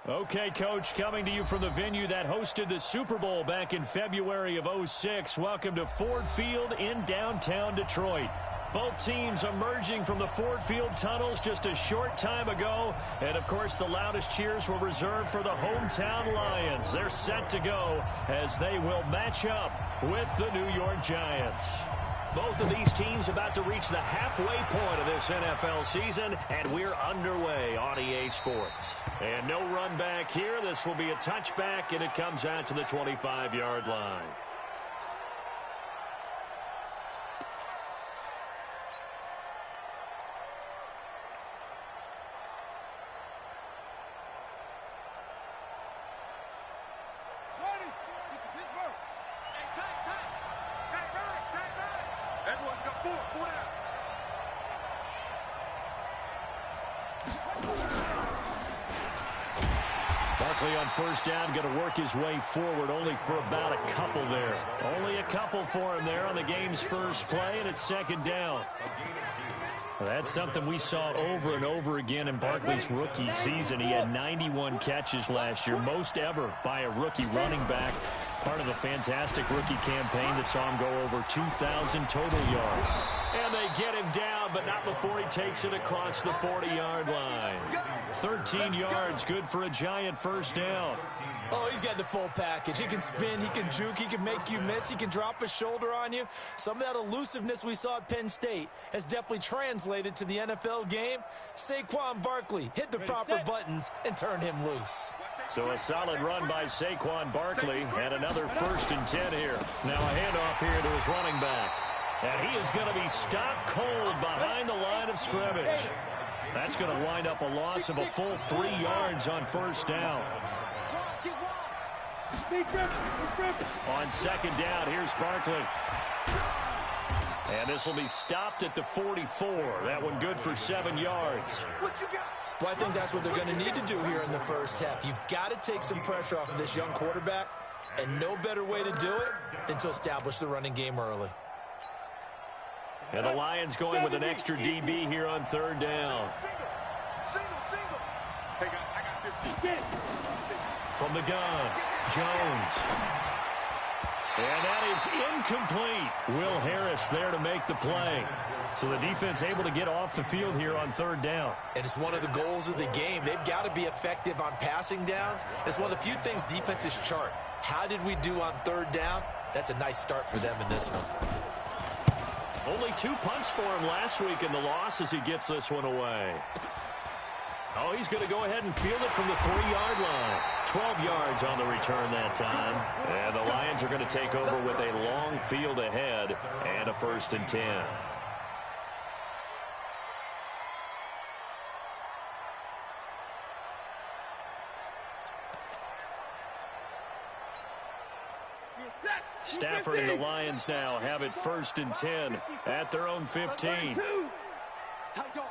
Okay, Coach, coming to you from the venue that hosted the Super Bowl back in February of '06. Welcome to Ford Field in downtown Detroit. Both teams emerging from the Ford Field tunnels just a short time ago. And, of course, the loudest cheers were reserved for the hometown Lions. They're set to go as they will match up with the New York Giants. Both of these teams about to reach the halfway point of this NFL season, and we're underway on EA Sports. And no run back here. This will be a touchback, and it comes out to the 25-yard line. Barkley on first down, going to work his way forward, only for about a couple there. Only a couple for him there on the game's first play, and it's second down. Well, that's something we saw over and over again in Barkley's rookie season. He had 91 catches last year, most ever by a rookie running back. Part of a fantastic rookie campaign that saw him go over 2,000 total yards. And they get him down, but not before he takes it across the 40-yard line. 13 yards, good for a Giant first down. Oh, he's got the full package. He can spin, he can juke, he can make you miss, he can drop a shoulder on you. Some of that elusiveness we saw at Penn State has definitely translated to the NFL game. Saquon Barkley hit the proper buttons and turn him loose. So a solid run by Saquon Barkley and another 1st and 10 here. Now a handoff here to his running back. And he is going to be stopped cold behind the line of scrimmage. That's going to wind up a loss of a full 3 yards on first down. On second down, here's Barkley. And this will be stopped at the 44. That one good for 7 yards. Well, I think that's what they're going to need to do here in the first half. You've got to take some pressure off of this young quarterback, and no better way to do it than to establish the running game early. And the Lions going with an extra DB here on third down. Hey, guys, I got 15. From the gun, Jones. And that is incomplete. Will Harris there to make the play. So the defense able to get off the field here on third down. And it's one of the goals of the game. They've got to be effective on passing downs. It's one of the few things defenses chart. How did we do on third down? That's a nice start for them in this one. Only 2 punts for him last week in the loss as he gets this one away. Oh, he's going to go ahead and field it from the 3-yard line. 12 yards on the return that time. And the Lions are going to take over with a long field ahead and a 1st and 10. Stafford and the Lions now have it 1st and 10 at their own 15. Tight go.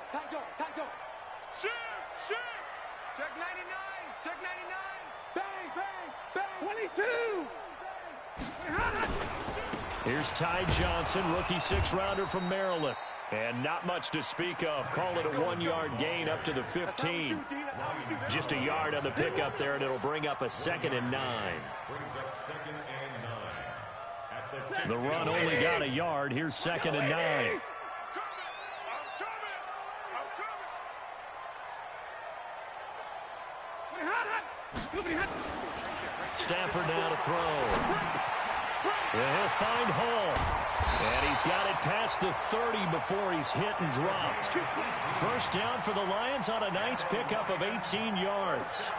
Shoot. Check 99. Check 99. Bang. 22. Here's Ty Johnson, rookie 6th-rounder from Maryland. And not much to speak of. Call it a 1-yard gain up to the 15. Just a yard on the pickup there, and it'll bring up a 2nd and 9. The run only got a yard. Here's 2nd and 9. Stafford now to throw. And he'll find Hall. And he's got it past the 30 before he's hit and dropped. First down for the Lions on a nice pickup of 18 yards.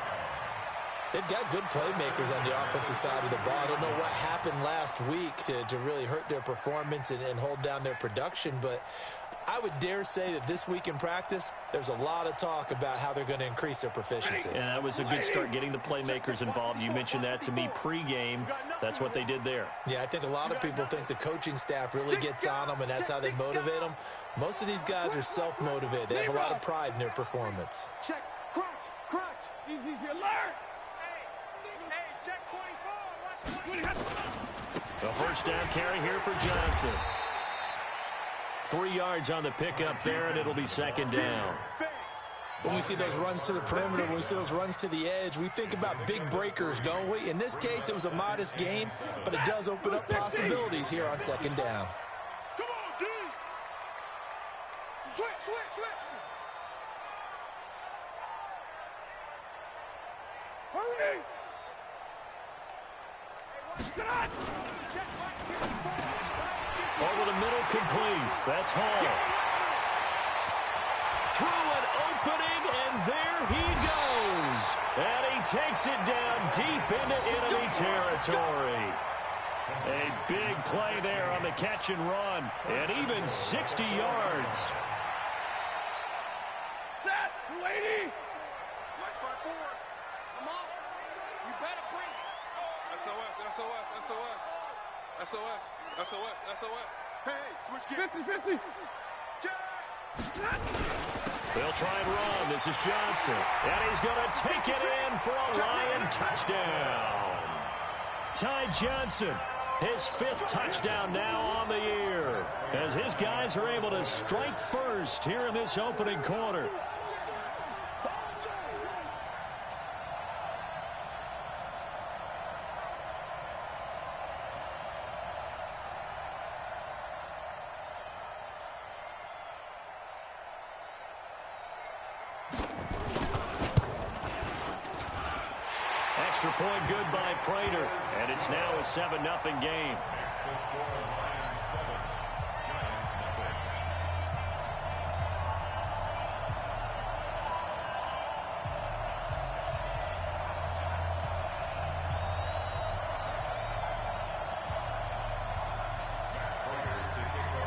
They've got good playmakers on the offensive side of the ball. I don't know what happened last week to really hurt their performance and hold down their production, but I would dare say that this week in practice, there's a lot of talk about how they're going to increase their proficiency. Yeah, that was a good start getting the playmakers involved. You mentioned that to me pregame. That's what they did there. Yeah, I think a lot of people think the coaching staff really gets on them, and that's how they motivate them. Most of these guys are self-motivated. They have a lot of pride in their performance. Check, crunch. Easy, alert. Hey, check 24. Watch 24. The first down carry here for Johnson. 3 yards on the pickup there, and it'll be 2nd down. When we see those runs to the perimeter, when we see those runs to the edge, we think about big breakers, don't we? In this case, it was a modest gain, but it does open up possibilities here on second down. Come on, D. Switch. Hurry. Over the middle, complete. That's Hall. Through an opening, and there he goes. And he takes it down deep into enemy territory. A big play there on the catch and run, and even 60 yards. Set, 280. Black 5-4. Come on. You better bring it. SOS. Hey, switch gear. 50. They'll try and run. This is Johnson. And he's going to take it in for a Lion touchdown. Ty Johnson, his 5th touchdown now on the year, as his guys are able to strike first here in this opening quarter. Extra point good by Prater, and it's now a 7-0 game.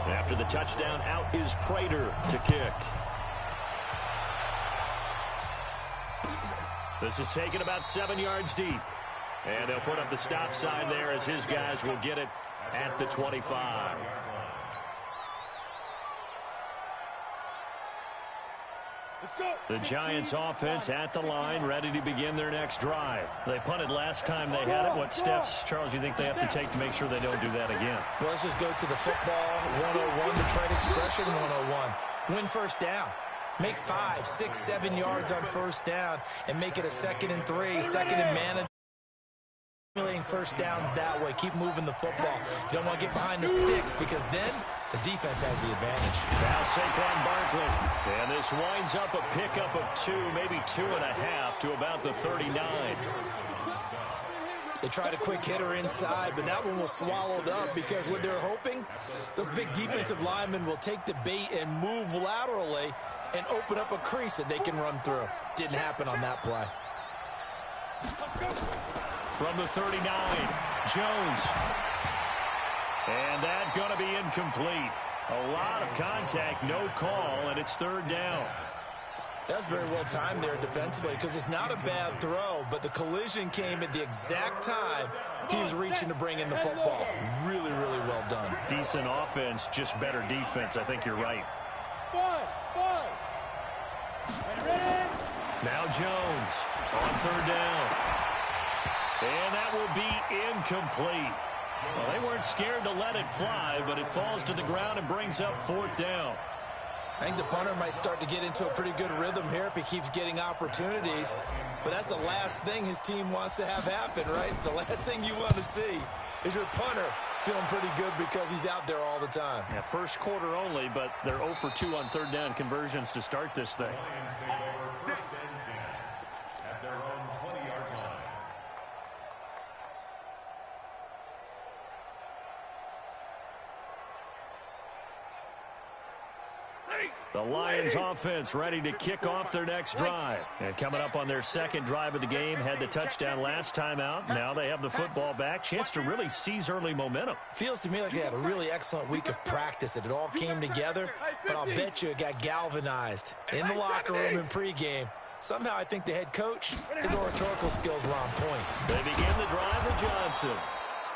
After the touchdown, out is Prater to kick. This is taken about 7 yards deep. And they'll put up the stop sign there as his guys will get it at the 25. Let's go. The Giants offense at the line, ready to begin their next drive. They punted last time they had it. What steps, Charles, you think they have to take to make sure they don't do that again? Well, let's just go to the football 101, the trade expression 101. Win first down. Make 5, 6, 7 yards on first down and make it a 2nd and 3, 2nd and man. First downs that way. Keep moving the football. You don't want to get behind the sticks because then the defense has the advantage. Now Saquon Barkley. And this winds up a pickup of 2, maybe 2.5 to about the 39. They tried a quick hitter inside, but that one was swallowed up because what they're hoping, those big defensive linemen will take the bait and move laterally and open up a crease that they can run through. Didn't happen on that play. From the 39, Jones. And that's going to be incomplete. A lot of contact, no call, and it's 3rd down. That's very well timed there defensively because it's not a bad throw, but the collision came at the exact time he was reaching to bring in the football. Really, really well done. Decent offense, just better defense. I think you're right. Five. Now Jones on 3rd down. And that will be incomplete. Well, they weren't scared to let it fly, but it falls to the ground and brings up 4th down. I think the punter might start to get into a pretty good rhythm here if he keeps getting opportunities. But that's the last thing his team wants to have happen, right? The last thing you want to see is your punter feeling pretty good because he's out there all the time. Yeah, first quarter only, but they're 0 for 2 on 3rd down conversions to start this thing. The Lions offense ready to kick off their next drive. And coming up on their 2nd drive of the game, had the touchdown last time out. Now they have the football back. Chance to really seize early momentum. Feels to me like they had a really excellent week of practice, that it all came together. But I'll bet you it got galvanized in the locker room in pregame. Somehow I think the head coach, his oratorical skills were on point. They begin the drive with Johnson.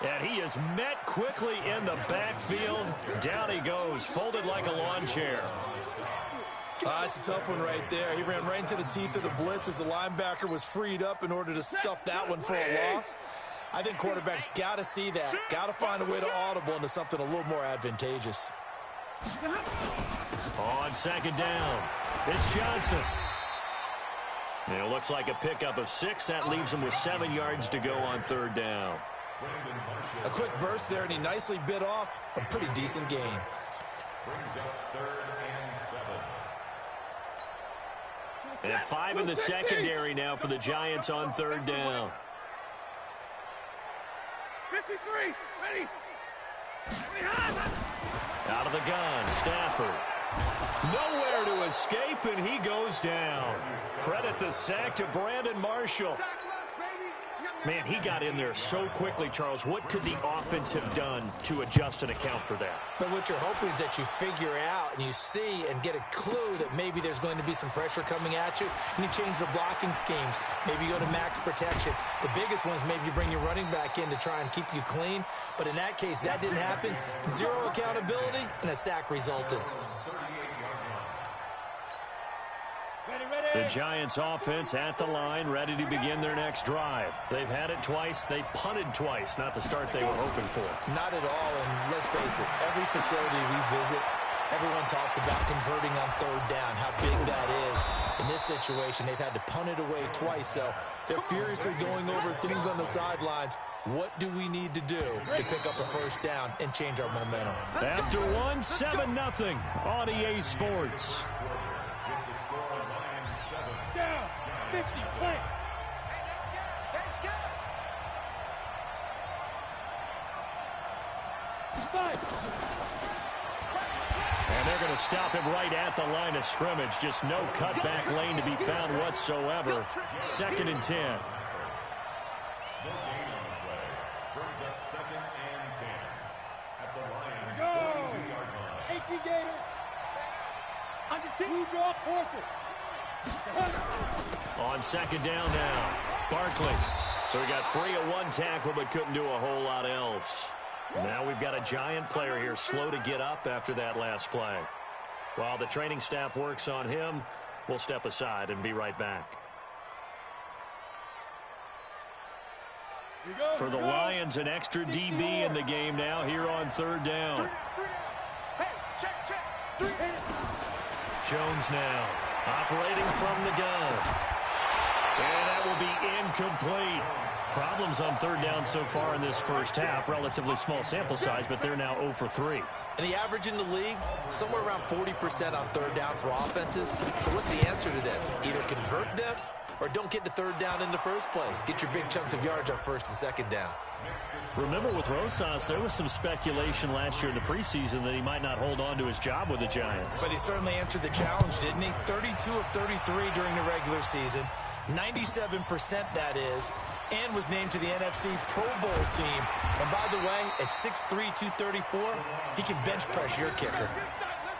And he is met quickly in the backfield. Down he goes, folded like a lawn chair. It's a tough one right there. He ran right into the teeth of the blitz as the linebacker was freed up in order to stuff that one for a loss. I think quarterbacks got to see that. Got to find a way to audible into something a little more advantageous. On 2nd down, it's Johnson. And it looks like a pickup of 6. That leaves him with 7 yards to go on 3rd down. A quick burst there, and he nicely bit off a pretty decent gain. Brings up 3rd and 7. And 5 in the secondary now for the Giants on 3rd down. 53, ready. Out of the gun, Stafford. Nowhere to escape, and he goes down. Credit the sack to Brandon Marshall. Man, he got in there so quickly, Charles. What could the offense have done to adjust and account for that? But what you're hoping is that you figure out and you see and get a clue that maybe there's going to be some pressure coming at you, and you change the blocking schemes. Maybe you go to max protection. The biggest one is maybe you bring your running back in to try and keep you clean. But in that case, that didn't happen. 0 accountability, and a sack resulted. The Giants offense at the line, ready to begin their next drive. They've had it twice. They've punted twice. Not the start they were hoping for. Not at all, and let's face it, every facility we visit, everyone talks about converting on 3rd down, how big that is. In this situation, they've had to punt it away twice, so they're furiously going over things on the sidelines. What do we need to do to pick up a 1st down and change our momentum? After 1, 7-0 on EA Sports. Down, 50, play. And they're going to stop him right at the line of scrimmage. Just no cutback lane to be found whatsoever. 2nd and 10. Brings up 2nd and 10. At the Lions' Go. 42-yard line. 18 Gator. Under blue draw, quarter. On 2nd down now, Barkley. So he got free of 1 tackle but couldn't do a whole lot else. Now we've got a Giant player here slow to get up after that last play. While the training staff works on him, we'll step aside and be right back. For the Lions, an extra DB in the game now here on 3rd down. Jones now operating from the gun. And that will be incomplete. Problems on 3rd down so far in this first half. Relatively small sample size, but they're now 0 for 3. And the average in the league, somewhere around 40% on 3rd down for offenses. So what's the answer to this? Either convert them or don't get to 3rd down in the first place. Get your big chunks of yards on 1st and 2nd down. Remember with Rosas, there was some speculation last year in the preseason that he might not hold on to his job with the Giants. But he certainly answered the challenge, didn't he? 32 of 33 during the regular season. 97% that is. And was named to the NFC Pro Bowl team. And by the way, at 6'3", 234, he can bench press your kicker.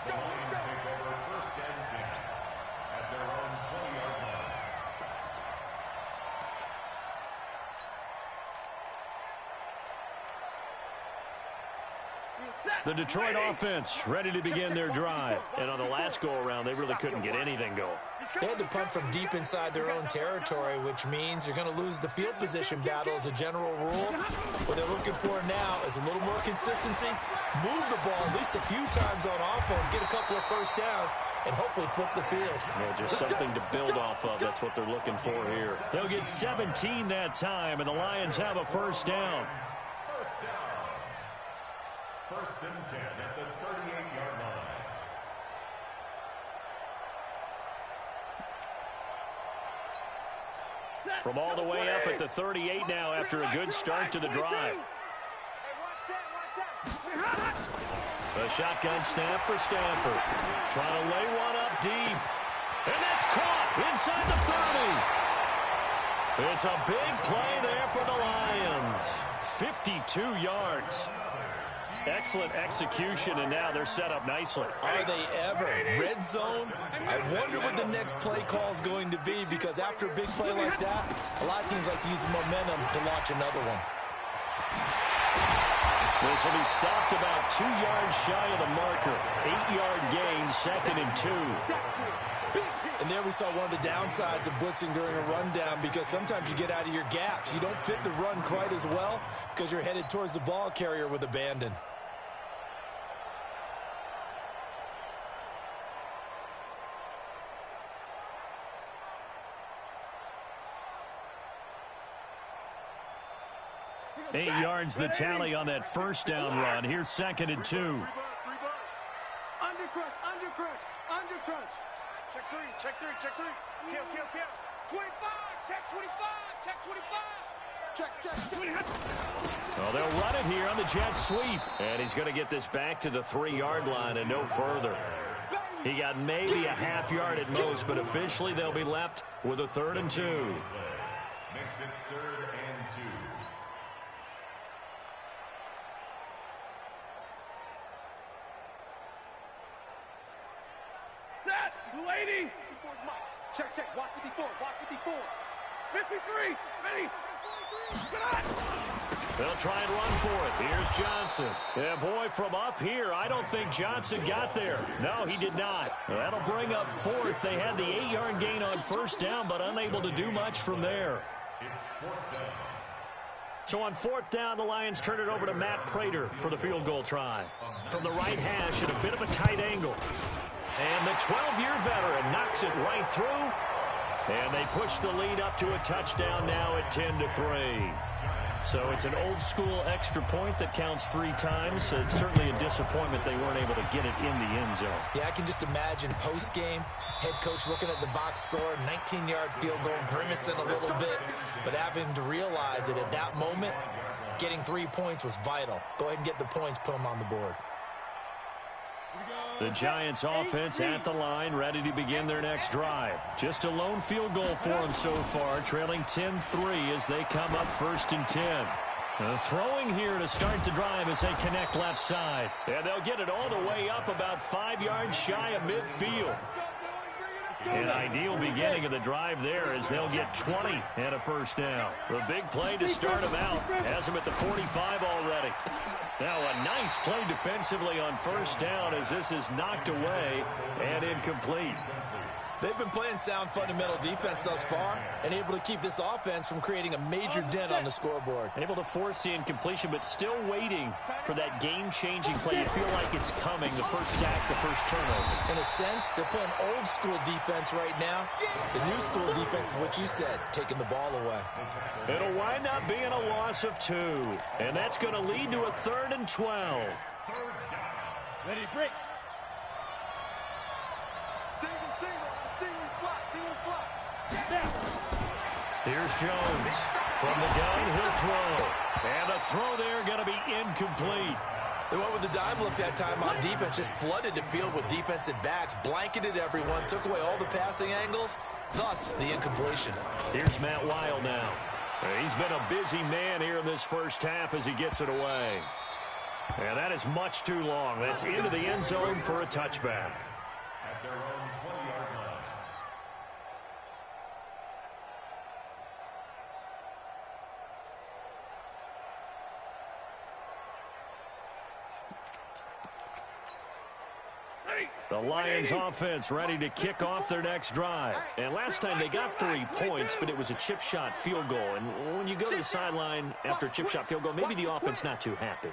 The Lions take over 1st and 10 at their own 20-yard line. The Detroit offense ready to begin their drive. And on the last go-around, they really couldn't get anything going. They had to punt from deep inside their own territory, which means you're going to lose the field position battle as a general rule. What they're looking for now is a little more consistency, move the ball at least a few times on offense, get a couple of 1st downs, and hopefully flip the field. Yeah, just something to build off of. That's what they're looking for here. They'll get 17 that time, and the Lions have a 1st down. 1st and 10 at the 38-yard line. From all the way up at the 38 now after a good start to the drive. A shotgun snap for Stafford. Trying to lay one up deep. And that's caught inside the 30. It's a big play there for the Lions. 52 yards. Excellent execution, and now they're set up nicely. Are they ever? Red zone? I wonder what the next play call is going to be, because after a big play like that, a lot of teams like to use the momentum to launch another one. This will be stopped about 2 yards shy of the marker. 8-yard gain, 2nd and 2. And there we saw one of the downsides of blitzing during a rundown, because sometimes you get out of your gaps. You don't fit the run quite as well because you're headed towards the ball carrier with abandon. 8 yards the tally on that first down run. Here's 2nd and 2. Under crunch. Check three. Kill. 25, check 25, check 25. Check. Well, they'll run it here on the jet sweep. And he's going to get this back to the 3-yard line and no further. He got maybe a half yard at most, but officially they'll be left with a 3rd and 2. Makes it 3rd and 2. Set, lady. Check. Watch 54. 53, ready. Get on. They'll try and run for it. Here's Johnson. Yeah, boy, from up here, I don't think Johnson got there. No, he did not. That'll bring up 4th. They had the 8-yard gain on first down, but unable to do much from there. It's 4th down. So on 4th down, the Lions turn it over to Matt Prater for the field goal try. From the right hash at a bit of a tight angle. And the 12-year veteran knocks it right through. And they push the lead up to a touchdown now at 10-3. So it's an old-school extra point that counts 3 times. It's certainly a disappointment they weren't able to get it in the end zone. Yeah, I can just imagine post-game, head coach looking at the box score, 19-yard field goal, grimacing a little bit, but having to realize that at that moment, getting 3 points was vital. Go ahead and get the points, put them on the board. The Giants offense at the line, ready to begin their next drive. Just a lone field goal for them so far, trailing 10-3 as they come up 1st and 10. Throwing here to start the drive as they connect left side. And they'll get it all the way up about 5 yards shy of midfield. An ideal beginning of the drive there as they'll get 20 and a first down. The big play to start them out has them at the 45 already. Now a nice play defensively on first down as this is knocked away and incomplete. They've been playing sound fundamental defense thus far and able to keep this offense from creating a major dent on the scoreboard. Able to force the incompletion, but still waiting for that game-changing play. You feel like it's coming, the first sack, the first turnover. In a sense, they're playing old-school defense right now. The new-school defense is what you said, taking the ball away. It'll wind up being a loss of 2, and that's going to lead to a 3rd and 12. Ready, break. Here's Jones. From the gun, he'll throw. And the throw there going to be incomplete. They went with the dime look that time on defense, just flooded the field with defensive backs, blanketed everyone, took away all the passing angles, thus the incompletion. Here's Matt Weil now. He's been a busy man here in this first half as he gets it away. And that is much too long. That's into the end zone for a touchback. At their own 20-yard line. The Lions offense ready to kick off their next drive. And last time they got 3 points, but it was a chip shot field goal. And when you go to the sideline after a chip shot field goal, maybe the offense not too happy.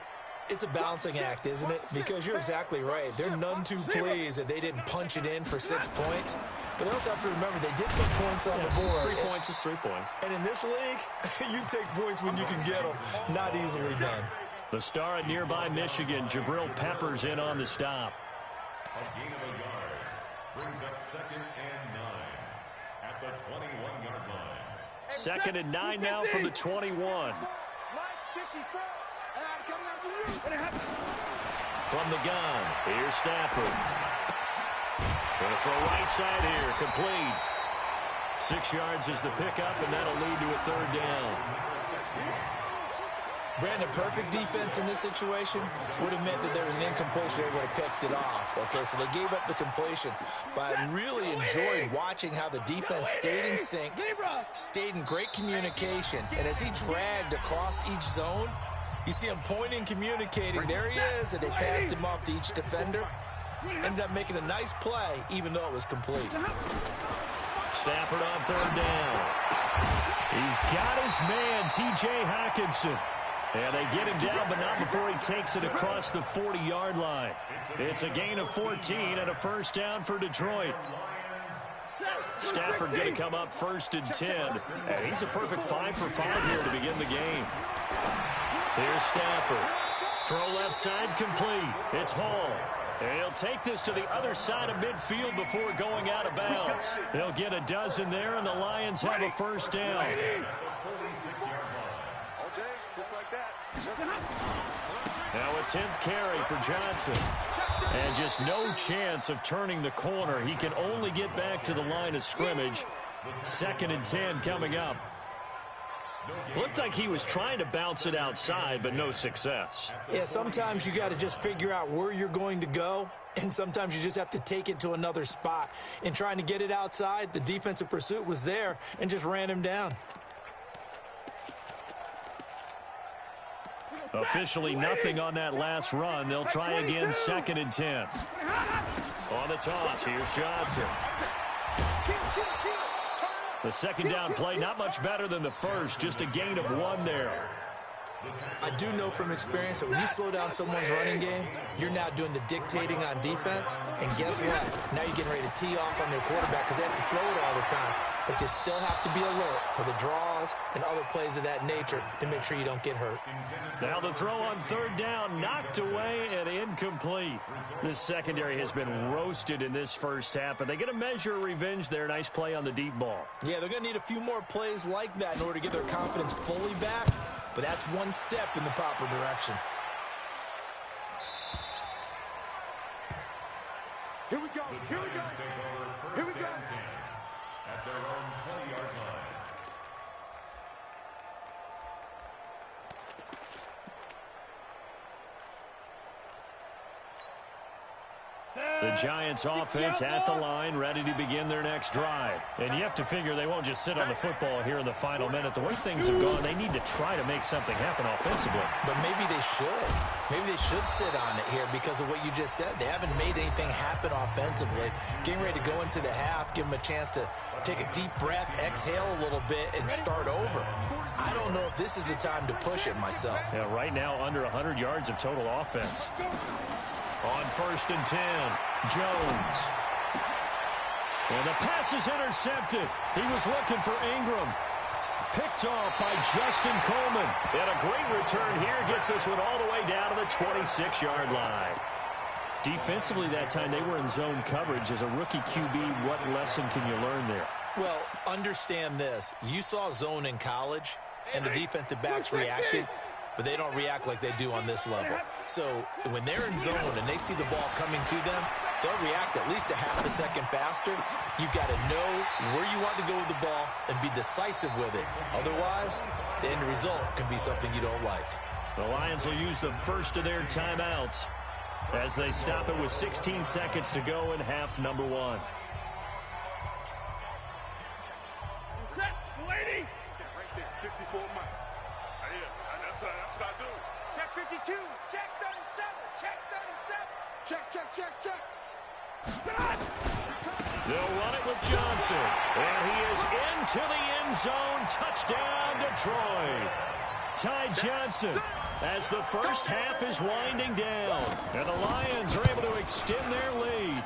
It's a balancing act, isn't it? Because you're exactly right. They're none too pleased that they didn't punch it in for 6 points. But they also have to remember they did put points on the board. 3 points is 3 points. And in this league, you take points when you can get them. Not easily done. The star at nearby Michigan, Jabril Peppers, in on the stop. A gain of a yard brings up 2nd and 9 at the 21-yard line. 2nd and 9 now from the 21. From the gun, here's Stafford. Going to throw right side here, complete. 6 yards is the pickup, and that'll lead to a 3rd down. Brandon, perfect defense in this situation would have meant that there was an incompletion. They would have picked it off. Okay, so they gave up the completion. But I really enjoyed watching how the defense stayed in sync, stayed in great communication. And as he dragged across each zone, you see him pointing, communicating. There he is, and they passed him off to each defender. Ended up making a nice play, even though it was complete. Stafford on 3rd down. He's got his man, T.J. Hockenson. And they get him down, but not before he takes it across the 40-yard line. It's a gain of 14 and a first down for Detroit. Stafford going to come up 1st and 10. And he's a perfect 5 for 5 here to begin the game. Here's Stafford. Throw left side complete. It's Hall. And he'll take this to the other side of midfield before going out of bounds. They'll get a dozen there, and the Lions have a first down. All day, just like that. Now a 10th carry for Johnson. And just no chance of turning the corner. He can only get back to the line of scrimmage. 2nd and 10 coming up. Looked like he was trying to bounce it outside, but no success. Yeah, sometimes you got to just figure out where you're going to go, and sometimes you just have to take it to another spot. In trying to get it outside, the defensive pursuit was there and just ran him down. Officially nothing on that last run. They'll try again, 2nd and 10. On the toss, here's Johnson. The second down play, not much better than the first, just a gain of 1 there. I do know from experience that when you slow down someone's running game, you're now doing the dictating on defense. And guess what? Now you're getting ready to tee off on their quarterback because they have to throw it all the time. But you still have to be alert for the draws and other plays of that nature to make sure you don't get hurt. Now the throw on 3rd down, knocked away and incomplete. This secondary has been roasted in this first half, but they get a measure of revenge there. Nice play on the deep ball. Yeah, they're going to need a few more plays like that in order to get their confidence fully back. But that's one step in the proper direction. Here we go. Here we go. Here we go. At their own 20-yard line. The Giants offense at the line, ready to begin their next drive. And you have to figure they won't just sit on the football here in the final minute. The way things have gone, they need to try to make something happen offensively. But maybe they should. Maybe they should sit on it here because of what you just said. They haven't made anything happen offensively. Getting ready to go into the half, give them a chance to take a deep breath, exhale a little bit, and start over. I don't know if this is the time to push it myself. Yeah, right now under 100 yards of total offense. On 1st and 10, Jones. And the pass is intercepted. He was looking for Ingram. Picked off by Justin Coleman. And a great return here gets this one all the way down to the 26-yard line. Defensively that time, they were in zone coverage. As a rookie QB, what lesson can you learn there? Well, understand this. You saw zone in college, and the defensive backs reacted. But they don't react like they do on this level. So when they're in zone and they see the ball coming to them, they'll react at least a half a second faster. You've got to know where you want to go with the ball and be decisive with it. Otherwise, the end result can be something you don't like. The Lions will use the first of their timeouts as they stop it with 16 seconds to go in half number 1. Set, lady. Right there, 54 miles. That's what I do. Check 52. Check 37. Check 37. Check, check, check, check. They'll run it with Johnson. And he is into the end zone. Touchdown, Detroit. Ty Johnson as the first half is winding down. And the Lions are able to extend their lead.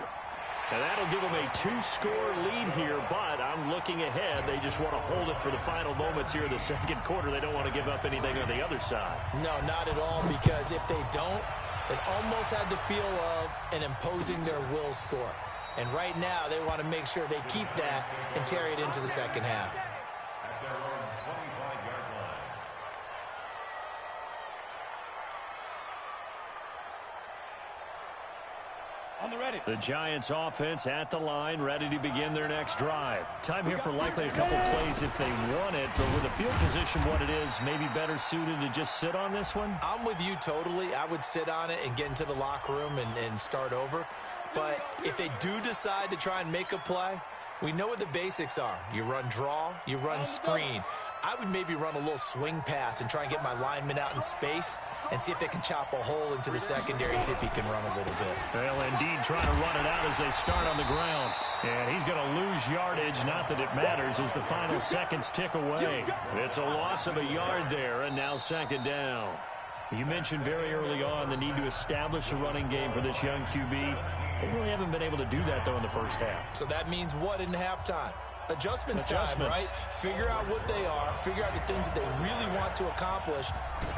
And that'll give them a 2-score lead here, but I'm looking ahead. They just want to hold it for the final moments here in the second quarter. They don't want to give up anything on the other side. No, not at all, because if they don't, it almost had the feel of an imposing their will score. And right now, they want to make sure they keep that and carry it into the second half. At their own 25-yard line. On the ready. The Giants offense at the line, ready to begin their next drive. Time here for likely a couple plays if they want it, but with the field position what it is, maybe better suited to just sit on this one? I'm with you totally. I would sit on it and get into the locker room and start over. But if they do decide to try and make a play, we know what the basics are. You run draw, you run screen. I would maybe run a little swing pass and try and get my lineman out in space and see if they can chop a hole into the secondary and see if he can run a little bit. Well, indeed, trying to run it out as they start on the ground. And he's going to lose yardage, not that it matters, as the final seconds tick away. It's a loss of a yard there, and now second down. You mentioned very early on the need to establish a running game for this young QB. They really haven't been able to do that, though, in the first half. So that means what in halftime? Adjustments time, right? Figure out what they are, figure out the things that they really want to accomplish,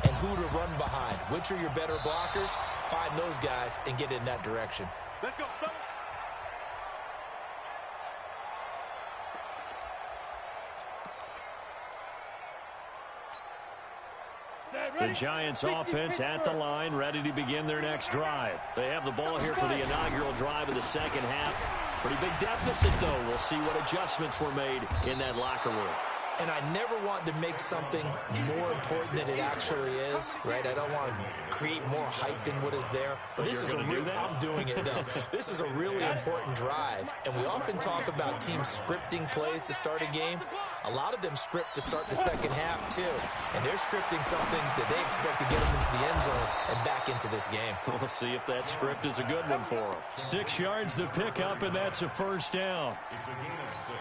and who to run behind. Which are your better blockers? Find those guys and get in that direction. Let's go, fellas. The Giants offense at the line, ready to begin their next drive. They have the ball here for the inaugural drive of the second half. Pretty big deficit, though. We'll see what adjustments were made in that locker room. And I never want to make something more important than it actually is, right? I don't want to create more hype than what is there. But this is I'm doing it, though. This is a really important drive. And we often talk about teams scripting plays to start a game. A lot of them script to start the second half, too. And they're scripting something that they expect to get them into the end zone and back into this game. We'll see if that script is a good one for them. 6 yards the pickup, and that's a first down. It's a gain of 6.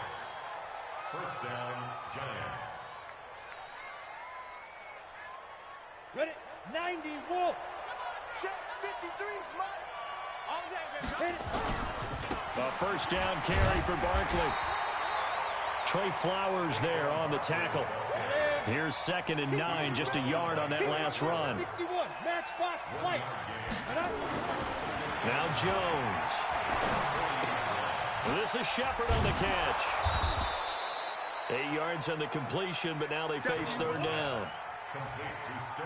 First down, Giants. Ready? 90, Wolf. Check 53, Mike. All day, baby. A first down carry for Barkley. Trey Flowers there on the tackle. Here's 2nd and 9, just a yard on that last run. 61, matchbox light. Now Jones. This is Shepard on the catch. 8 yards on the completion, but now they face 3rd down.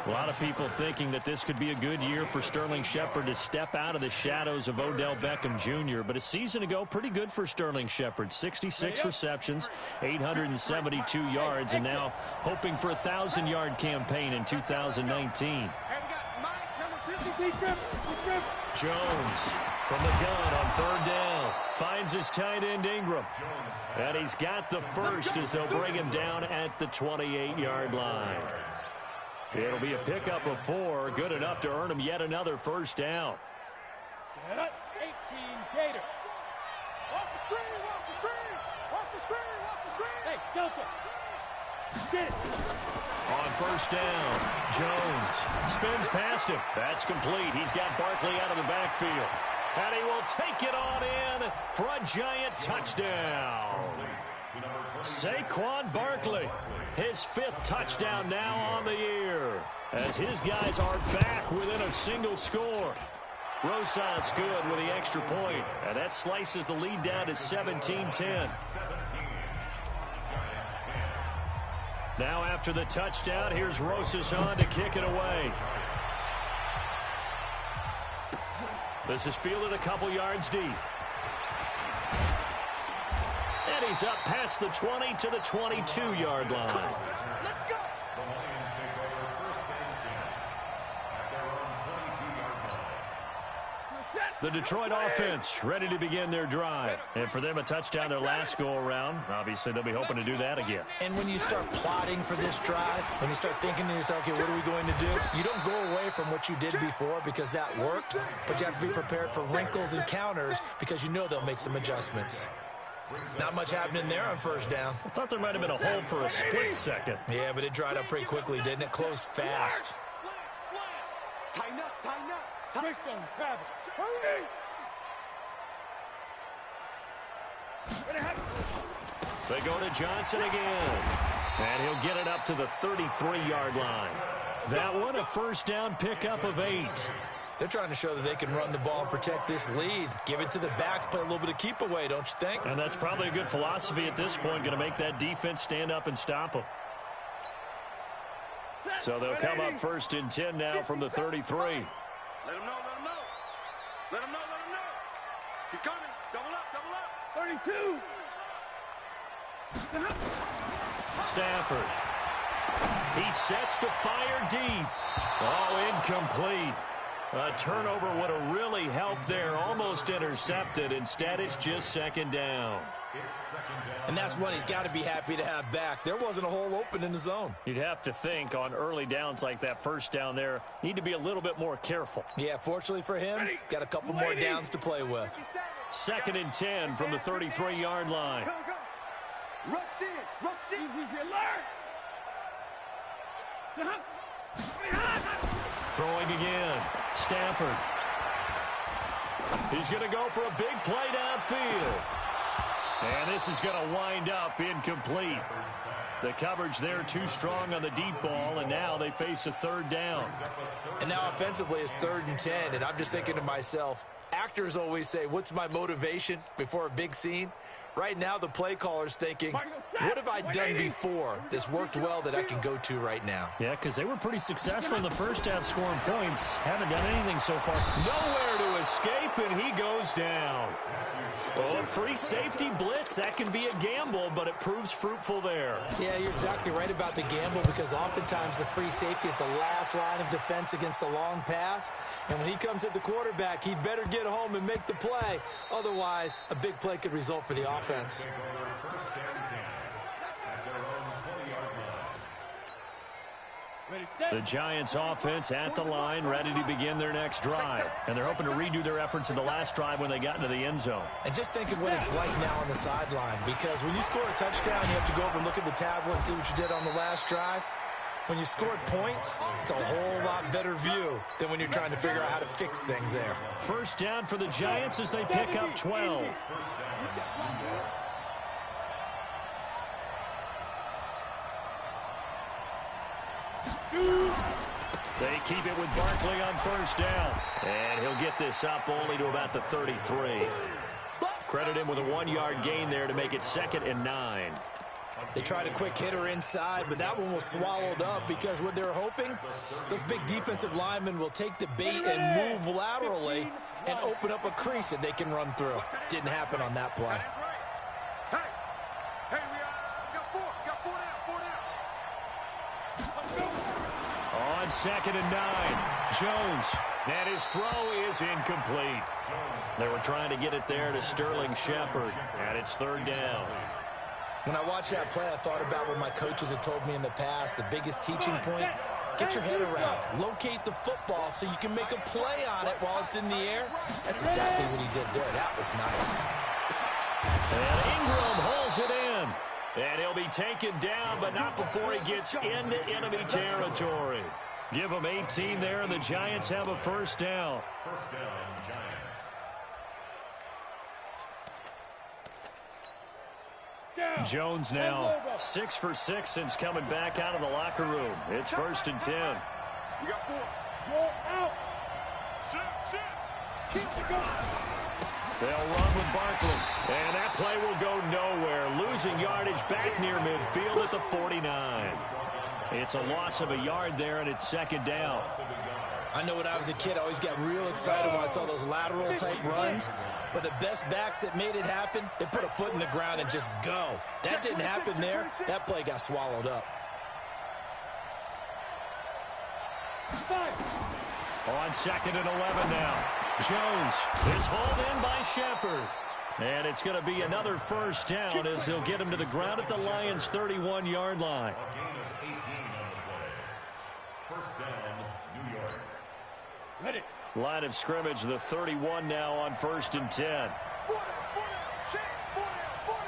A lot of people thinking that this could be a good year for Sterling Shepard to step out of the shadows of Odell Beckham Jr., but a season ago, pretty good for Sterling Shepard. 66 receptions, 872 yards, and now hoping for a 1,000-yard campaign in 2019. Jones from the gun on 3rd down. Finds his tight end Ingram. And he's got the first as they'll bring him down at the 28-yard line. It'll be a pickup of 4, good enough to earn him yet another first down. 18 Gator. Watch the screen, watch the screen, watch the screen, watch the screen. Hey, Delta. Get it. On first down, Jones spins past him. That's complete. He's got Barkley out of the backfield. And he will take it on in for a Giant touchdown. Saquon Barkley, his 5th touchdown now on the year, as his guys are back within a single score. Rosas good with the extra point, and that slices the lead down to 17-10. Now after the touchdown, here's Rosas on to kick it away. This is fielded a couple yards deep. And he's up past the 20 to the 22-yard line. Let's go. The Lions take over 1st and 10 at their own 22-yard line. The Detroit offense ready to begin their drive. And for them, a touchdown their last go-around. Obviously, they'll be hoping to do that again. And when you start plotting for this drive, when you start thinking to yourself, okay, what are we going to do? You don't go away from what you did before because that worked, but you have to be prepared for wrinkles and counters because you know they'll make some adjustments. Not much happening there on first down. I thought there might have been a hole for a split second. Yeah, but it dried up pretty quickly, didn't it? Closed fast. Tighten up, tighten up. Twist on travel. Hurry! They go to Johnson again. And he'll get it up to the 33-yard line. That one, a first down pickup of 8. They're trying to show that they can run the ball and protect this lead. Give it to the backs, play a little bit of keep away, don't you think? And that's probably a good philosophy at this point, going to make that defense stand up and stop them. So they'll come up 1st and 10 now from the 33. Let him know, let him know. Let him know, let him know. He's coming. Double up, double up. 32. Stafford. He sets to fire deep. Oh, incomplete. A turnover would have really helped there. Almost intercepted. Instead, it's just 2nd down. And that's one he's got to be happy to have back. There wasn't a hole open in the zone. You'd have to think on early downs like that first down there, need to be a little bit more careful. Yeah, fortunately for him, got a couple more downs to play with. 2nd and 10 from the 33-yard line. Rush in, rush in. Throwing again. Stafford. He's going to go for a big play downfield. And this is going to wind up incomplete. The coverage there too strong on the deep ball, and now they face a third down. And now offensively it's 3rd and 10, and I'm just thinking to myself, actors always say, what's my motivation before a big scene? Right now the play caller's thinking, what have I done before that's worked well that I can go to right now? Yeah, because they were pretty successful in the first half scoring points. Haven't done anything so far. Nowhere to escape, and he goes down. Oh, a free safety blitz, that can be a gamble, but it proves fruitful there. Yeah, you're exactly right about the gamble, because oftentimes the free safety is the last line of defense against a long pass. And when he comes at the quarterback, he'd better get home and make the play. Otherwise, a big play could result for the offense. The Giants offense at the line, ready to begin their next drive. And they're hoping to redo their efforts in the last drive when they got into the end zone. And just think of what it's like now on the sideline, because when you score a touchdown, you have to go over and look at the tablet and see what you did on the last drive. When you scored points, it's a whole lot better view than when you're trying to figure out how to fix things there. First down for the Giants as they pick up 12. They keep it with Barkley on first down. And he'll get this up only to about the 33. Credit him with a 1-yard gain there to make it 2nd and 9. They tried a quick hitter inside, but that one was swallowed up because what they're hoping, those big defensive linemen will take the bait and move laterally and open up a crease that they can run through. Didn't happen on that play. Hey, we got 4 down. On 2nd and 9, Jones. And his throw is incomplete. They were trying to get it there to Sterling Shepard, and it's 3rd down. When I watched that play, I thought about what my coaches had told me in the past. The biggest teaching point, get your head around. Locate the football so you can make a play on it while it's in the air. That's exactly what he did there. That was nice. And Ingram holds it in. And he'll be taken down, but not before he gets into enemy territory. Give him 18 there, and the Giants have a first down. First down, Giants. Jones now 6 for 6 since coming back out of the locker room. It's 1st and 10. We got 4. Go out. Sit. Keep it going. They'll run with Barkley. And that play will go nowhere. Losing yardage back near midfield at the 49. It's a loss of a yard there, and it's 2nd down. I know when I was a kid, I always got real excited when I saw those lateral-type runs. But the best backs that made it happen, they put a foot in the ground and just go. That didn't happen there. That play got swallowed up. On 2nd and 11 now. Jones is hauled in by Shepard. And it's going to be another first down as they'll get him to the ground at the Lions' 31-yard line. A gain of 18 on the play. First down, New York. Ready. Line of scrimmage, the 31 now on 1st and 10. 4 down. Check. 4 down.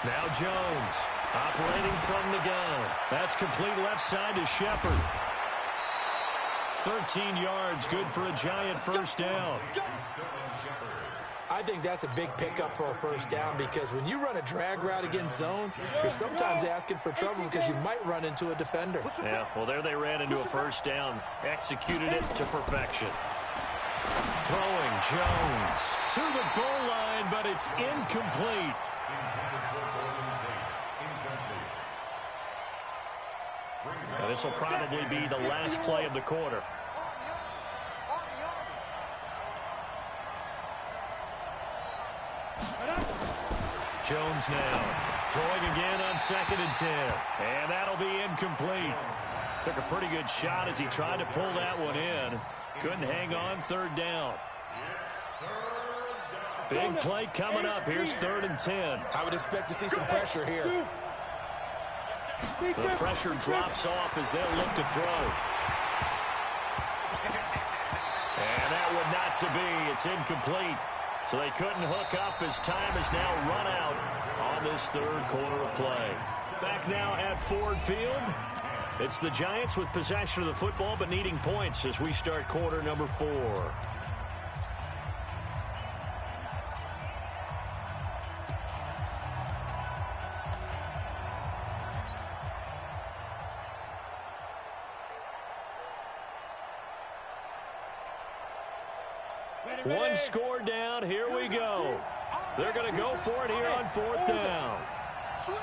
Now Jones operating from the gun. That's complete left side to Shepard. 13 yards, good for a Giant first down. I think that's a big pickup for a first down, because when you run a drag route against zone, you're sometimes asking for trouble because you might run into a defender. Yeah, well, there they ran into a first down. Executed it to perfection. Throwing Jones to the goal line, but it's incomplete. Now, this will probably be the last play of the quarter. Jones now throwing again on 2nd and 10. And that'll be incomplete. Took a pretty good shot as he tried to pull that one in. Couldn't hang on, 3rd down. Big play coming up. Here's 3rd and 10. I would expect to see some pressure here. The pressure drops off as they'll look to throw. And that would not to be. It's incomplete. So they couldn't hook up as time is now run out on this 3rd quarter of play. Back now at Ford Field. It's the Giants with possession of the football but needing points as we start quarter number 4. One score down. Here we go. They're going to go for it here on 4th down. Switch.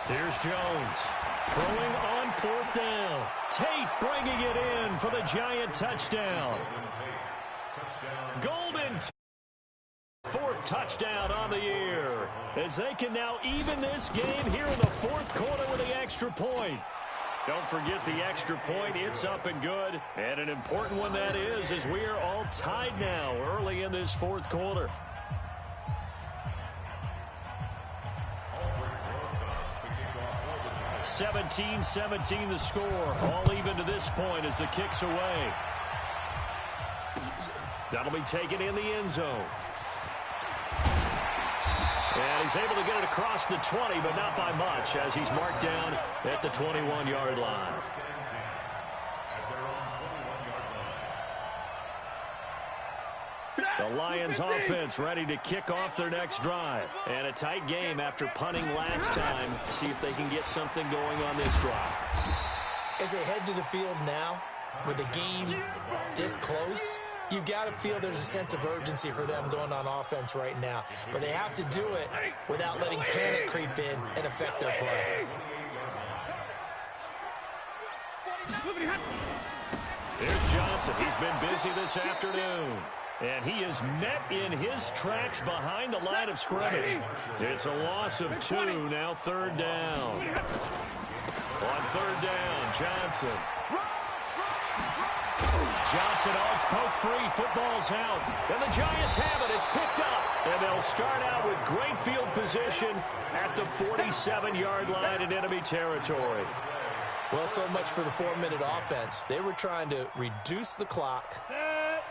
Here's Jones throwing on 4th down. Tate bringing it in for the Giant touchdown. Golden, 4th touchdown on the year, as they can now even this game here in the 4th quarter with the extra point. Don't forget the extra point. It's up and good, and an important one that is, as we are all tied now early in this 4th quarter. (17-17) the score. All even to this point as the kick's away. That'll be taken in the end zone. And he's able to get it across the 20, but not by much, as he's marked down at the 21-yard line. The Lions offense ready to kick off their next drive. And a tight game after punting last time. See if they can get something going on this drive. As they head to the field now, with the game this close, you've got to feel there's a sense of urgency for them going on offense right now. But they have to do it without letting panic creep in and affect their play. Here's Johnson. He's been busy this afternoon. And he is met in his tracks behind the line of scrimmage. It's a loss of 2, now 3rd down. On 3rd down, Johnson. Oh, it's poked free. Football's out. And the Giants have it. It's picked up. And they'll start out with great field position at the 47-yard line in enemy territory. Well, so much for the 4-minute offense. They were trying to reduce the clock,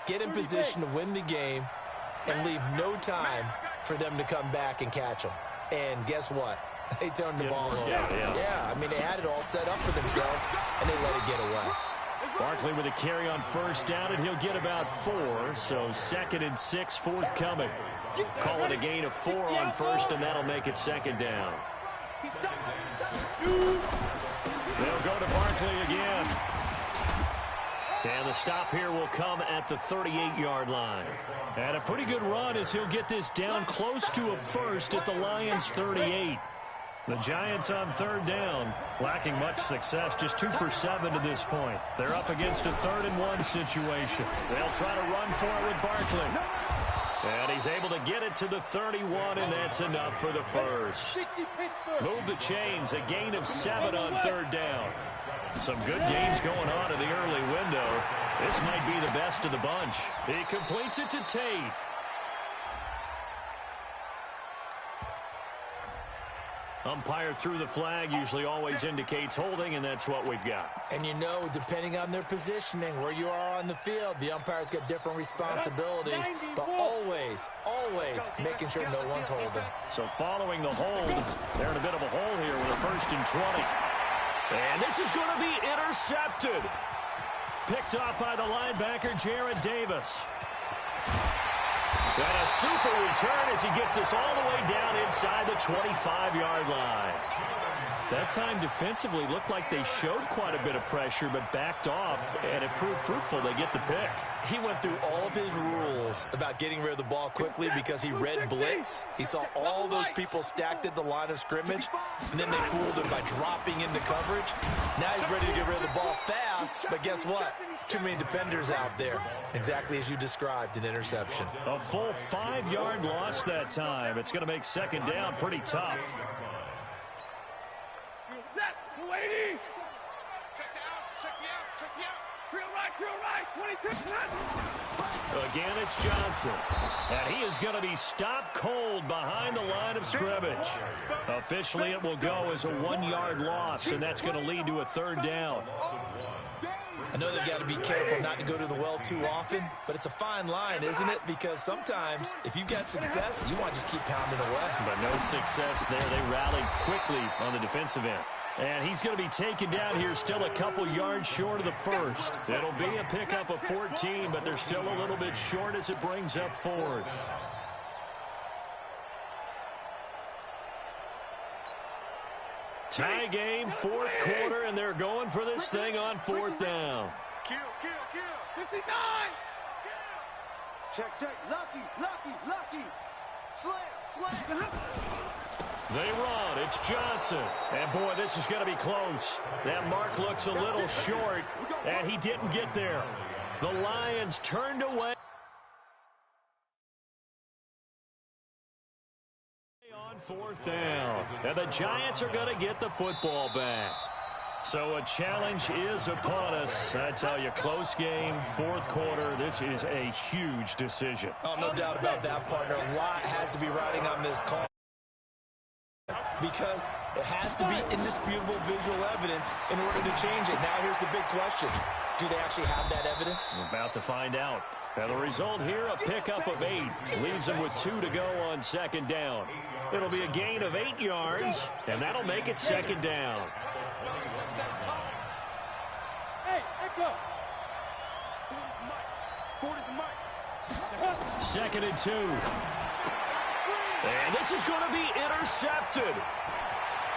get in position to win the game, and leave no time for them to come back and catch them. And guess what? They turned the ball over. Yeah, I mean, they had it all set up for themselves, and they let it get away. Barkley with a carry on 1st down, and he'll get about 4. So 2nd and 6 forthcoming. Call it a gain of 4 on 1st, and that'll make it 2nd down. They'll go to Barkley again. And the stop here will come at the 38-yard line. And a pretty good run as he'll get this down close to a 1st at the Lions' 38. The Giants on 3rd down, lacking much success, just 2 for 7 to this point. They're up against a 3rd and 1 situation. They'll try to run for it with Barkley. And he's able to get it to the 31, and that's enough for the 1st. Move the chains, a gain of 7 on 3rd down. Some good games going on in the early window. This might be the best of the bunch. He completes it to Tate. Umpire threw the flag, usually always indicates holding, and that's what we've got. And you know, depending on their positioning, where you are on the field, the umpire's got different responsibilities, but always making sure no one's holding. So following the hold, they're in a bit of a hole here with a 1st and 20. And this is going to be intercepted. Picked off by the linebacker, Jared Davis. And a super return as he gets us all the way down inside the 25-yard line. That time defensively looked like they showed quite a bit of pressure but backed off, and it proved fruitful. They get the pick. He went through all of his rules about getting rid of the ball quickly because he read blitz. He saw all those people stacked at the line of scrimmage, and then they fooled him by dropping into coverage. Now he's ready to get rid of the ball fast, but guess what? Too many defenders out there. Exactly as you described, an interception. A full 5-yard loss that time. It's going to make 2nd down pretty tough. Again, it's Johnson. And he is going to be stopped cold behind the line of scrimmage. Officially, it will go as a 1-yard loss, and that's going to lead to a 3rd down. I know they've got to be careful not to go to the well too often, but it's a fine line, isn't it? Because sometimes if you've got success, you want to just keep pounding away. But no success there. They rallied quickly on the defensive end. And he's going to be taken down here, still a couple yards short of the first. It'll be a pickup of 14, but they're still a little bit short as it brings up fourth. Tie game, fourth quarter, and they're going for this thing on fourth down. Kill. 59. Check. Lucky. Slam. They run. It's Johnson. And, boy, this is going to be close. That mark looks a little short, and he didn't get there. The Lions turned away. On fourth down. And the Giants are going to get the football back. So a challenge is upon us. I tell you, close game, fourth quarter. This is a huge decision. Oh, no doubt about that, partner. A lot has to be riding on this call, because it has to be indisputable visual evidence in order to change it. Now here's the big question. Do they actually have that evidence? We're about to find out. Now the result here, a pickup of 8. Leaves them with 2 to go on second down. It'll be a gain of 8 yards, and that'll make it second down. Hey, go. 2nd and 2. And this is going to be intercepted.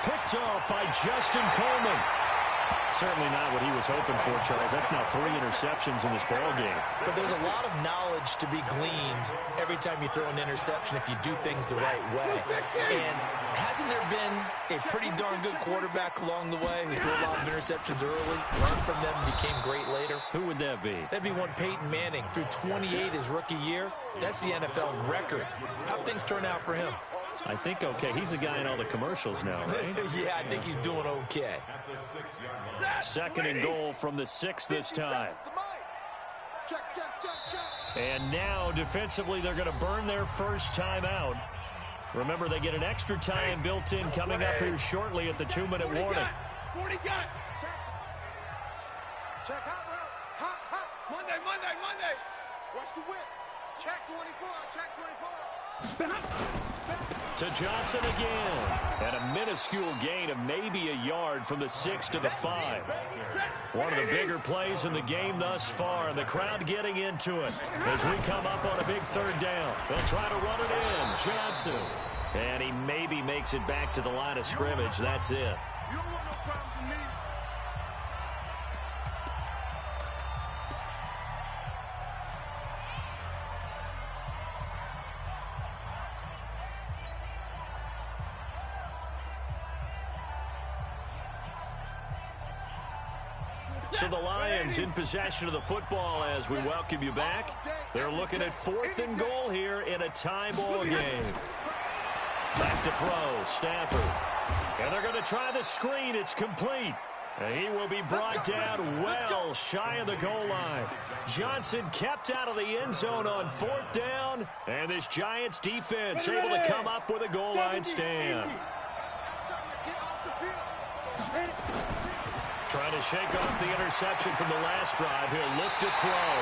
Picked off by Justin Coleman. Certainly not what he was hoping for, Charles. That's now 3 interceptions in this ball game. But there's a lot of knowledge to be gleaned every time you throw an interception if you do things the right way. And hasn't there been a pretty darn good quarterback along the way who threw a lot of interceptions early, learned from them, and became great later? Who would that be? That'd be one Peyton Manning. Threw 28 his rookie year. That's the NFL record. How'd things turn out for him? I think okay. He's the guy in all the commercials now, right? Yeah, I think he's doing okay. 2nd and goal from the 6 this time. Check. And now, defensively, they're going to burn their first time out. Remember, they get an extra time built in coming up here shortly at the 2-minute warning. 40 got. Check hot. Monday. Watch the whip. Check 24. To Johnson again. And a minuscule gain of maybe a yard from the 6 to the 5. One of the bigger plays in the game thus far. And the crowd getting into it as we come up on a big 3rd down. They'll try to run it in. Johnson. And he maybe makes it back to the line of scrimmage. That's it. You don't want no problem from me. So the Lions in possession of the football as we welcome you back. They're looking at 4th and goal here in a tie ball game. Back to throw, Stafford. And they're going to try the screen. It's complete. And he will be brought down well shy of the goal line. Johnson kept out of the end zone on 4th down. And this Giants defense able to come up with a goal line stand. Trying to shake off the interception from the last drive. He'll look to throw.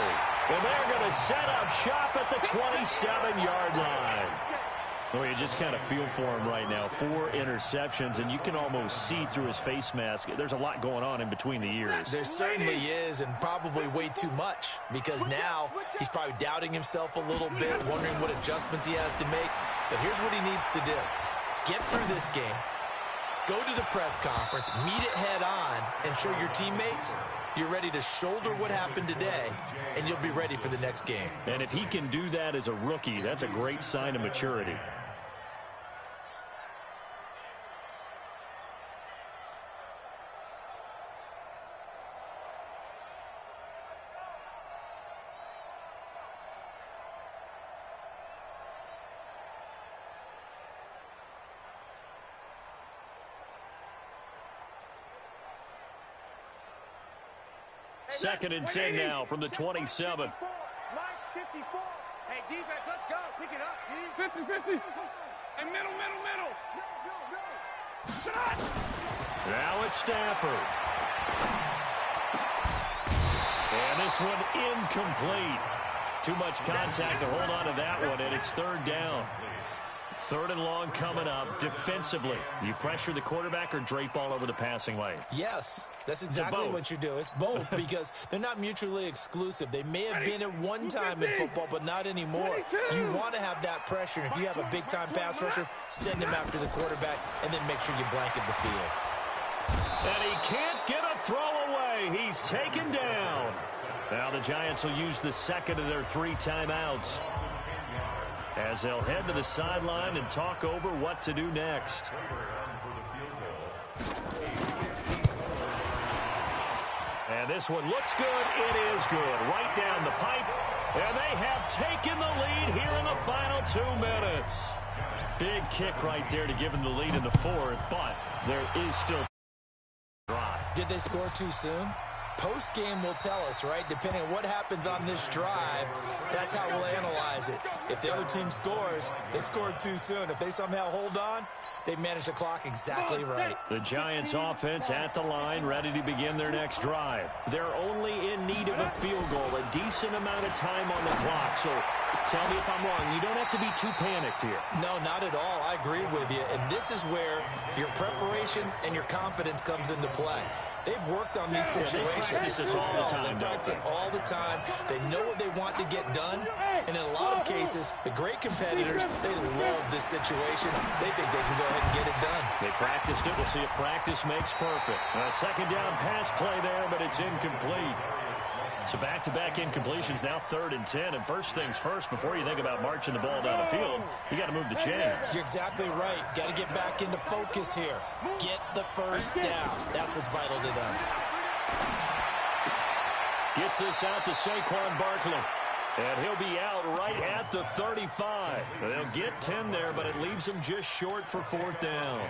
And they're going to set up shop at the 27-yard line. Well, you just kind of feel for him right now. 4 interceptions, and you can almost see through his face mask. There's a lot going on in between the ears. There certainly is, and probably way too much, because now he's probably doubting himself a little bit, wondering what adjustments he has to make. But here's what he needs to do. Get through this game. Go to the press conference, meet it head on, and show your teammates you're ready to shoulder what happened today, and you'll be ready for the next game. And if he can do that as a rookie, that's a great sign of maturity. Second and 10 now from the 27. Mike, 54. Hey, defense, let's go. Pick it up, D. 50. And middle. Shot. Now it's Stafford. And this one incomplete. Too much contact to hold on to that one, and it's third down. Third and long coming up. Defensively, you pressure the quarterback or drape all over the passing lane? Yes, that's exactly what you do. It's both because they're not mutually exclusive. They may have been at one time in football, but not anymore. You want to have that pressure. If you have a big-time pass rusher, send him after the quarterback, and then make sure you blanket the field. And he can't get a throw away. He's taken down. Now the Giants will use the second of their 3 timeouts as they'll head to the sideline and talk over what to do next. And this one looks good. It is good. Right down the pipe. And they have taken the lead here in the final 2 minutes. Big kick right there to give them the lead in the fourth, but there is still drive. Did they score too soon? Post-game will tell us, right? Depending on what happens on this drive, that's how we'll analyze it. If the other team scores, they scored too soon. If they somehow hold on, they manage the clock exactly right. The Giants offense at the line, ready to begin their next drive. They're only in need of a field goal, a decent amount of time on the clock. So tell me if I'm wrong. You don't have to be too panicked here. No, not at all. I agree with you. And this is where your preparation and your confidence comes into play. They've worked on these situations. They practice this all the time. They practice it all the time. They know what they want to get done. And in a lot of cases, the great competitors, they love this situation. They think they can go ahead and get it done. They practiced it. We'll see if practice makes perfect. A second down pass play there, but it's incomplete. So back-to-back incompletions, now 3rd and 10. And first things first, before you think about marching the ball down the field, you got to move the chains. You're exactly right. Got to get back into focus here. Get the first down. That's what's vital to them. Gets this out to Saquon Barkley. And he'll be out right at the 35. They'll get 10 there, but it leaves them just short for 4th down.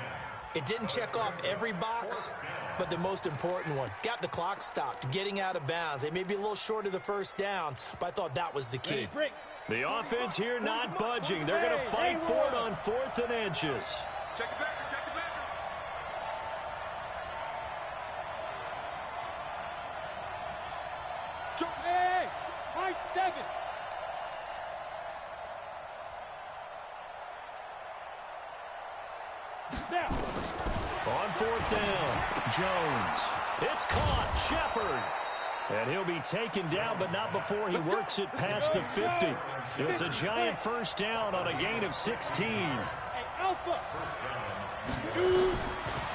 It didn't check off every box, but the most important one. Got the clock stopped, getting out of bounds. They may be a little short of the first down, but I thought that was the key. The offense here not budging. They're going to fight for it on 4th and inches. Check it back. Check it back. Hey, my 7. Now. On 4th down, Jones. It's caught, Shepard. And he'll be taken down, but not before he works it past the 50. It's a Giant first down on a gain of 16. Hey, Alpha.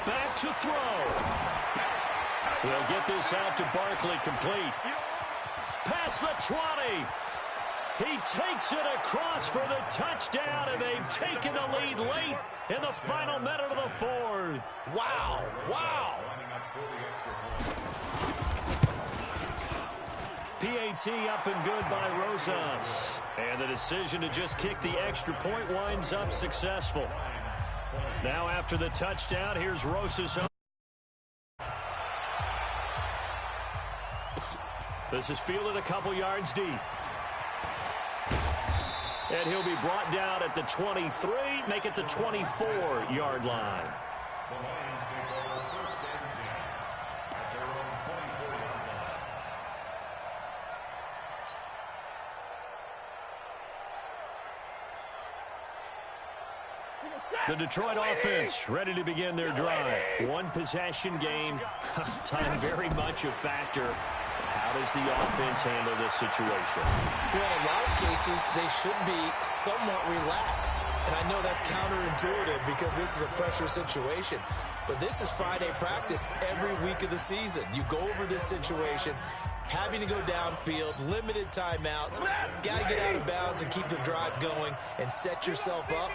Back to throw. He'll get this out to Barkley, complete. Past the 20. He takes it across for the touchdown, and they've taken the lead late in the final minute of the 4th. Wow. PAT up and good by Rosas. And the decision to just kick the extra point winds up successful. Now after the touchdown, here's Rosas. This is fielded a couple yards deep. And he'll be brought down at the 23, make it the 24-yard line. The Detroit offense ready to begin their drive. One possession game. Time very much a factor. How does the offense handle this situation? Well, in a lot of cases, they should be somewhat relaxed. And I know that's counterintuitive because this is a pressure situation. But this is Friday practice every week of the season. You go over this situation, having to go downfield, limited timeouts, got to get out of bounds and keep the drive going and set yourself up.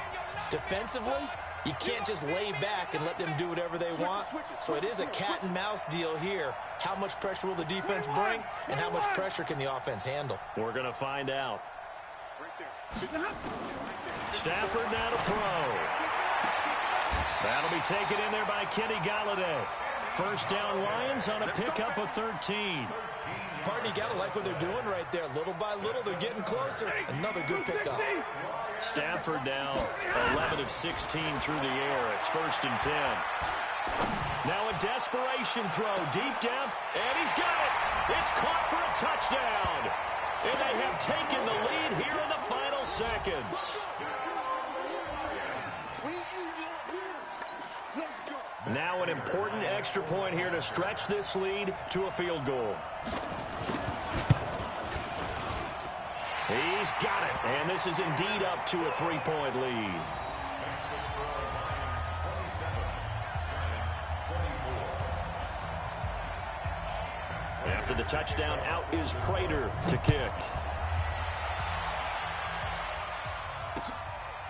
Defensively, you can't just lay back and let them do whatever they want. So it is a cat and mouse deal here. How much pressure will the defense bring, and how much pressure can the offense handle? We're going to find out. Stafford now to throw. That'll be taken in there by Kenny Galladay. First down Lions on a pickup of 13. Pardon, you got to like what they're doing right there. Little by little, they're getting closer. Another good pickup. Stafford now 11 of 16 through the air. It's 1st and 10. Now a desperation throw deep down, and he's got it. It's caught for a touchdown. And they have taken the lead here in the final seconds. Now an important extra point here to stretch this lead to a field goal. He's got it, and this is indeed up to a 3-point lead. After the touchdown, out is Prater to kick.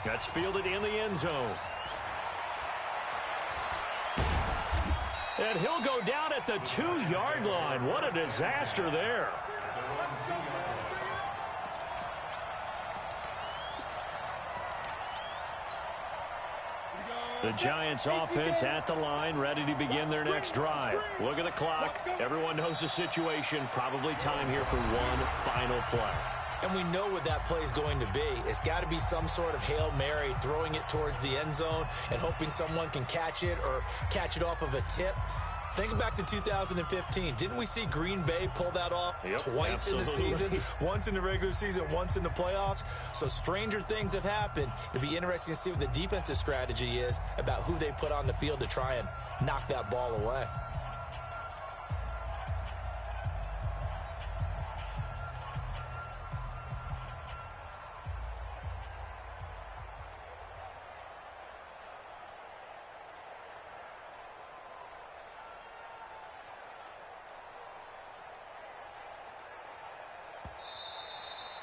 That's fielded in the end zone. And he'll go down at the 2-yard line. What a disaster there. The Giants offense at the line, ready to begin their next drive. Look at the clock. Everyone knows the situation. Probably time here for one final play. And we know what that play is going to be. It's got to be some sort of Hail Mary, throwing it towards the end zone and hoping someone can catch it or catch it off of a tip. Think back to 2015. Didn't we see Green Bay pull that off twice in the season? Once in the regular season, once in the playoffs. So stranger things have happened. It'd be interesting to see what the defensive strategy is about who they put on the field to try and knock that ball away.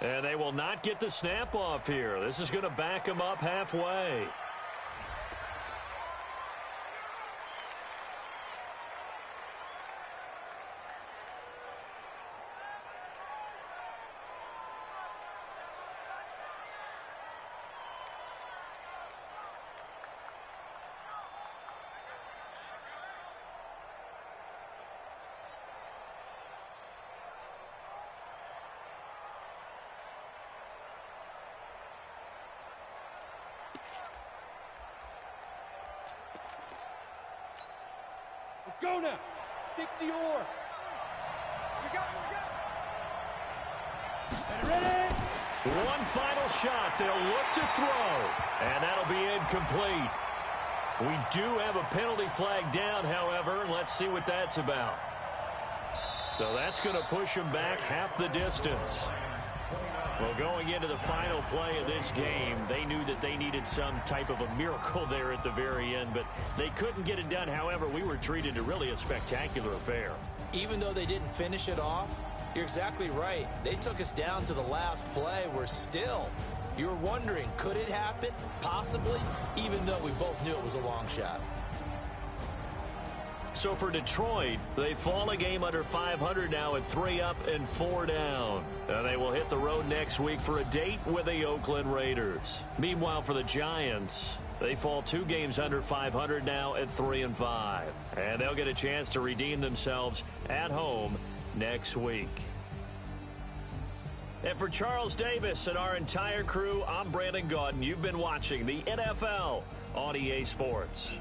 And they will not get the snap off here. This is going to back them up halfway. Let's go now. 60 or. We got it. Ready? One final shot. They'll look to throw. And that'll be incomplete. We do have a penalty flag down, however. Let's see what that's about. So that's going to push them back half the distance. Well, going into the final play of this game, they knew that they needed some type of a miracle there at the very end, but they couldn't get it done. However, we were treated to really a spectacular affair. Even though they didn't finish it off, you're exactly right. They took us down to the last play. We're still, you're wondering, could it happen? Possibly, even though we both knew it was a long shot. So for Detroit, they fall a game under 500 now at 3 up and 4 down. And they will hit the road next week for a date with the Oakland Raiders. Meanwhile, for the Giants, they fall 2 games under 500 now at 3 and 5. And they'll get a chance to redeem themselves at home next week. And for Charles Davis and our entire crew, I'm Brandon Gaudin. You've been watching the NFL on EA Sports.